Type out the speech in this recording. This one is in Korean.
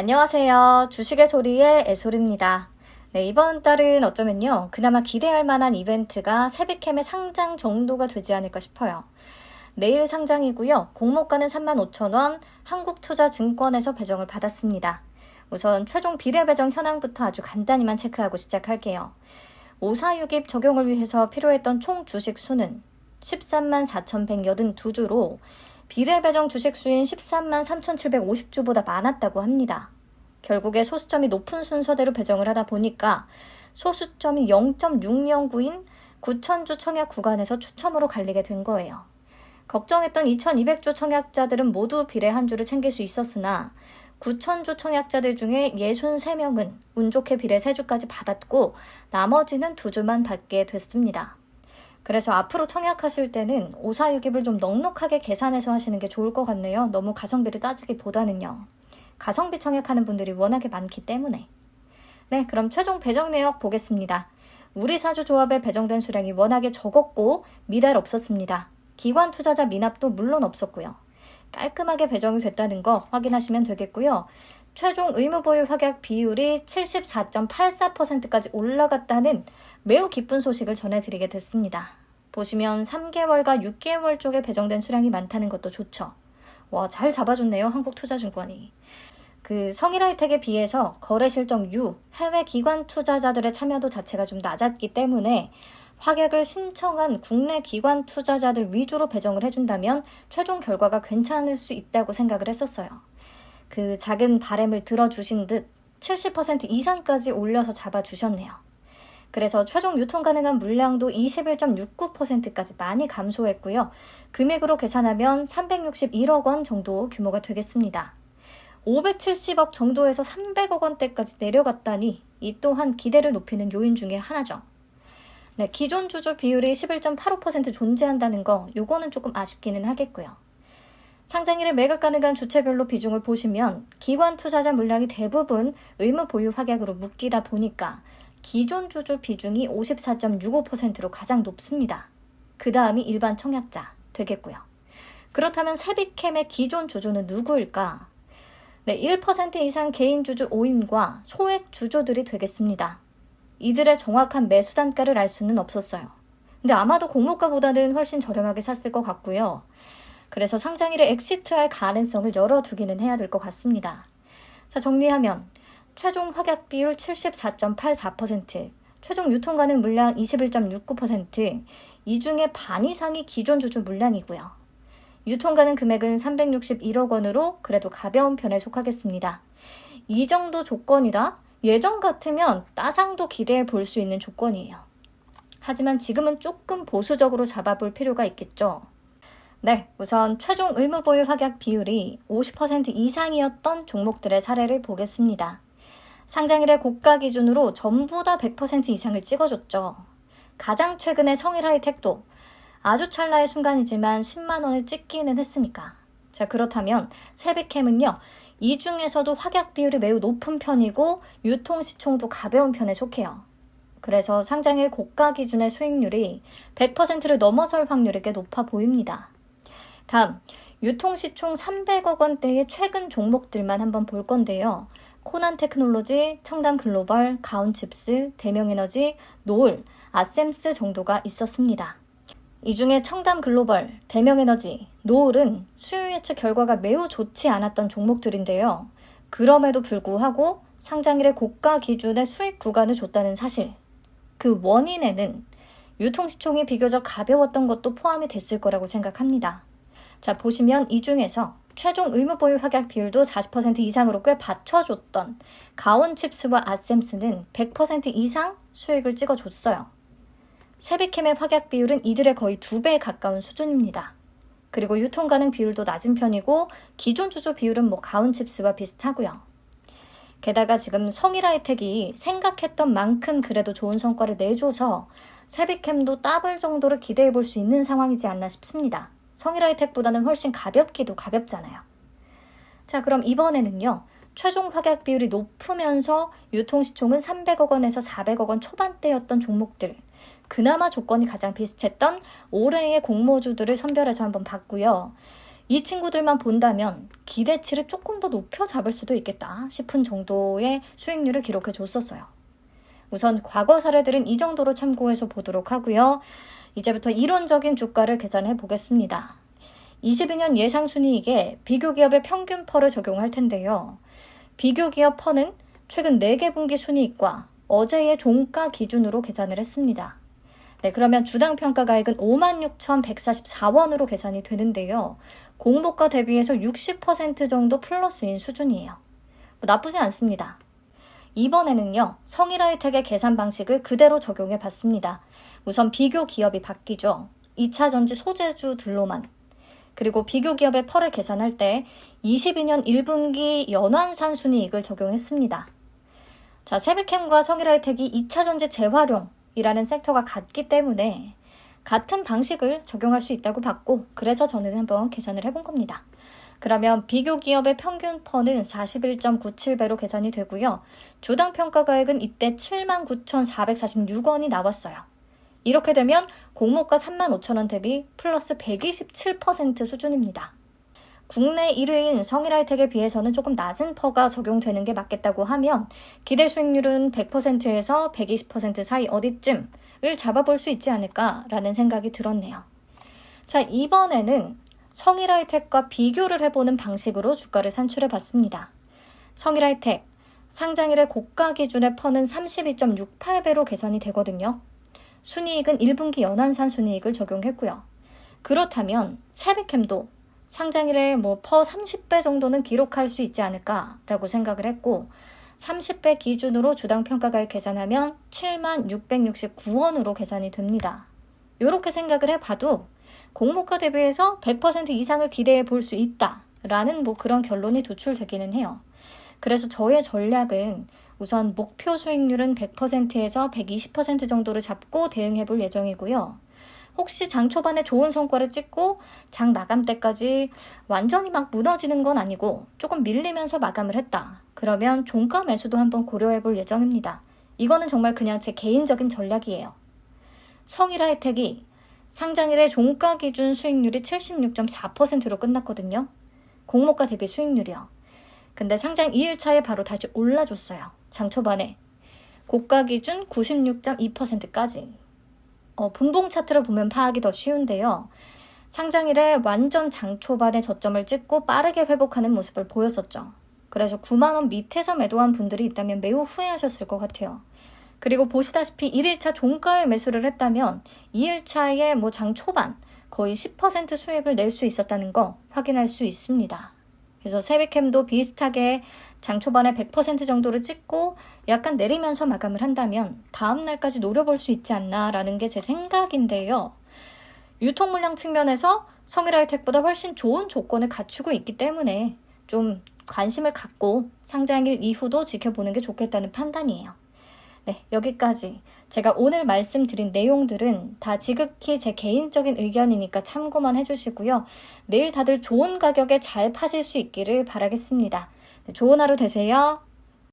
안녕하세요. 주식의 소리의 애솔입니다. 네, 이번 달은 어쩌면요, 그나마 기대할 만한 이벤트가 세비캠의 상장 정도가 되지 않을까 싶어요. 내일 상장이고요. 공모가는 35,000원, 한국투자증권에서 배정을 받았습니다. 우선 최종 비례 배정 현황부터 아주 간단히만 체크하고 시작할게요. 546입 적용을 위해서 필요했던 총 주식 수는 13만 4,182주로 비례 배정 주식 수인 13만 3,750주보다 많았다고 합니다. 결국에 소수점이 높은 순서대로 배정을 하다 보니까 소수점이 0.609인 9,000주 청약 구간에서 추첨으로 갈리게 된 거예요. 걱정했던 2,200주 청약자들은 모두 비례 한 주를 챙길 수 있었으나 9,000주 청약자들 중에 63명은 운 좋게 비례 3주까지 받았고 나머지는 2주만 받게 됐습니다. 그래서 앞으로 청약하실 때는 546입을 좀 넉넉하게 계산해서 하시는 게 좋을 것 같네요. 너무 가성비를 따지기보다는요. 가성비 청약하는 분들이 워낙에 많기 때문에. 네, 그럼 최종 배정 내역 보겠습니다. 우리 사주 조합에 배정된 수량이 워낙에 적었고 미달 없었습니다. 기관 투자자 미납도 물론 없었고요. 깔끔하게 배정이 됐다는 거 확인하시면 되겠고요. 최종 의무보유 확약 비율이 74.84%까지 올라갔다는 매우 기쁜 소식을 전해드리게 됐습니다. 보시면 3개월과 6개월 쪽에 배정된 수량이 많다는 것도 좋죠. 와, 잘 잡아줬네요, 한국투자증권이. 성일하이텍에 비해서 거래 실적 유, 해외 기관 투자자들의 참여도 자체가 좀 낮았기 때문에 확약을 신청한 국내 기관 투자자들 위주로 배정을 해준다면 최종 결과가 괜찮을 수 있다고 생각을 했었어요. 작은 바램을 들어주신 듯 70% 이상까지 올려서 잡아주셨네요. 그래서 최종 유통 가능한 물량도 21.69%까지 많이 감소했고요. 금액으로 계산하면 361억 원 정도 규모가 되겠습니다. 570억 정도에서 300억 원대까지 내려갔다니 이 또한 기대를 높이는 요인 중에 하나죠. 네, 기존 주주 비율이 11.85% 존재한다는 거, 요거는 조금 아쉽기는 하겠고요. 상장일에 매각 가능한 주체별로 비중을 보시면 기관 투자자 물량이 대부분 의무 보유 확약으로 묶이다 보니까 기존 주주 비중이 54.65%로 가장 높습니다. 그 다음이 일반 청약자 되겠고요. 그렇다면 세비캠의 기존 주주는 누구일까? 네, 1% 이상 개인 주주 5인과 소액 주주들이 되겠습니다. 이들의 정확한 매수 단가를 알 수는 없었어요. 근데 아마도 공모가보다는 훨씬 저렴하게 샀을 것 같고요. 그래서 상장일에 엑시트할 가능성을 열어두기는 해야 될 것 같습니다. 자, 정리하면 최종 확약 비율 74.84%, 최종 유통 가능 물량 21.69%, 이 중에 반 이상이 기존 주주 물량이고요. 유통 가능 금액은 361억 원으로 그래도 가벼운 편에 속하겠습니다. 이 정도 조건이다? 예전 같으면 따상도 기대해 볼 수 있는 조건이에요. 하지만 지금은 조금 보수적으로 잡아볼 필요가 있겠죠. 네, 우선 최종 의무보유 확약 비율이 50% 이상이었던 종목들의 사례를 보겠습니다. 상장일의 고가 기준으로 전부 다 100% 이상을 찍어줬죠. 가장 최근에 성일하이텍도 아주 찰나의 순간이지만 10만 원을 찍기는 했으니까. 자, 그렇다면 세비캠은요, 이 중에서도 확약 비율이 매우 높은 편이고 유통시총도 가벼운 편에 속해요. 그래서 상장일 고가 기준의 수익률이 100%를 넘어설 확률이 꽤 높아 보입니다. 다음, 유통시총 300억 원대의 최근 종목들만 한번 볼 건데요. 코난테크놀로지, 청담글로벌, 가온칩스, 대명에너지, 노을, 아셈스 정도가 있었습니다. 이 중에 청담글로벌, 대명에너지, 노을은 수요 예측 결과가 매우 좋지 않았던 종목들인데요. 그럼에도 불구하고 상장일의 고가 기준의 수익 구간을 줬다는 사실. 그 원인에는 유통시총이 비교적 가벼웠던 것도 포함이 됐을 거라고 생각합니다. 자, 보시면 이 중에서 최종 의무보유 확약 비율도 40% 이상으로 꽤 받쳐줬던 가온칩스와 아셈스는 100% 이상 수익을 찍어줬어요. 세비캠의 확약 비율은 이들의 거의 2배에 가까운 수준입니다. 그리고 유통 가능 비율도 낮은 편이고 기존 주주 비율은 가온칩스와 비슷하고요. 게다가 지금 성일하이텍이 생각했던 만큼 그래도 좋은 성과를 내줘서 세비캠도 따블 정도를 기대해 볼 수 있는 상황이지 않나 싶습니다. 성일하이텍보다는 훨씬 가볍기도 가볍잖아요. 자, 그럼 이번에는요. 최종 확약 비율이 높으면서 유통시총은 300억 원에서 400억 원 초반대였던 종목들, 그나마 조건이 가장 비슷했던 올해의 공모주들을 선별해서 한번 봤고요. 이 친구들만 본다면 기대치를 조금 더 높여 잡을 수도 있겠다 싶은 정도의 수익률을 기록해 줬었어요. 우선 과거 사례들은 이 정도로 참고해서 보도록 하고요. 이제부터 이론적인 주가를 계산해 보겠습니다. 22년 예상순이익에 비교기업의 평균 펄을 적용할 텐데요. 비교기업 펄은 최근 4개 분기 순이익과 어제의 종가 기준으로 계산을 했습니다. 네, 그러면 주당 평가가액은 56,144원으로 계산이 되는데요. 공모가 대비해서 60% 정도 플러스인 수준이에요. 나쁘지 않습니다. 이번에는요, 성일하이텍의 계산 방식을 그대로 적용해 봤습니다. 우선 비교 기업이 바뀌죠. 2차 전지 소재주들로만. 그리고 비교 기업의 펄을 계산할 때 22년 1분기 연환산 순이익을 적용했습니다. 자, 세비캠과 성일하이텍이 2차 전지 재활용이라는 섹터가 같기 때문에 같은 방식을 적용할 수 있다고 봤고, 그래서 저는 한번 계산을 해본 겁니다. 그러면 비교 기업의 평균 펄은 41.97배로 계산이 되고요. 주당 평가가액은 이때 79,446원이 나왔어요. 이렇게 되면 공모가 35,000원 대비 플러스 127% 수준입니다. 국내 1위인 성일하이텍에 비해서는 조금 낮은 퍼가 적용되는 게 맞겠다고 하면 기대 수익률은 100%에서 120% 사이 어디쯤을 잡아볼 수 있지 않을까라는 생각이 들었네요. 자, 이번에는 성일하이텍과 비교를 해보는 방식으로 주가를 산출해 봤습니다. 성일하이텍, 상장일의 고가 기준의 퍼는 32.68배로 계산이 되거든요. 순이익은 1분기 연환산 순이익을 적용했고요. 그렇다면 세비캠도 상장일에 퍼 30배 정도는 기록할 수 있지 않을까라고 생각을 했고, 30배 기준으로 주당 평가가액 계산하면 76,669원으로 계산이 됩니다. 이렇게 생각을 해봐도 공모가 대비해서 100% 이상을 기대해 볼 수 있다라는 그런 결론이 도출되기는 해요. 그래서 저의 전략은 우선 목표 수익률은 100%에서 120% 정도를 잡고 대응해 볼 예정이고요. 혹시 장 초반에 좋은 성과를 찍고 장 마감 때까지 완전히 막 무너지는 건 아니고 조금 밀리면서 마감을 했다. 그러면 종가 매수도 한번 고려해 볼 예정입니다. 이거는 정말 그냥 제 개인적인 전략이에요. 성일하이텍이 상장일의 종가 기준 수익률이 76.4%로 끝났거든요. 공모가 대비 수익률이요. 근데 상장 2일차에 바로 다시 올라줬어요. 장 초반에. 고가 기준 96.2%까지. 분봉 차트를 보면 파악이 더 쉬운데요. 상장일에 완전 장 초반에 저점을 찍고 빠르게 회복하는 모습을 보였었죠. 그래서 9만원 밑에서 매도한 분들이 있다면 매우 후회하셨을 것 같아요. 그리고 보시다시피 1일차 종가에 매수를 했다면 2일차에 장 초반 거의 10% 수익을 낼 수 있었다는 거 확인할 수 있습니다. 그래서 세비캠도 비슷하게 장 초반에 100% 정도를 찍고 약간 내리면서 마감을 한다면 다음 날까지 노려볼 수 있지 않나라는 게 제 생각인데요. 유통 물량 측면에서 성일하이텍보다 훨씬 좋은 조건을 갖추고 있기 때문에 좀 관심을 갖고 상장일 이후도 지켜보는 게 좋겠다는 판단이에요. 네, 여기까지. 제가 오늘 말씀드린 내용들은 다 지극히 제 개인적인 의견이니까 참고만 해주시고요. 내일 다들 좋은 가격에 잘 파실 수 있기를 바라겠습니다. 네, 좋은 하루 되세요.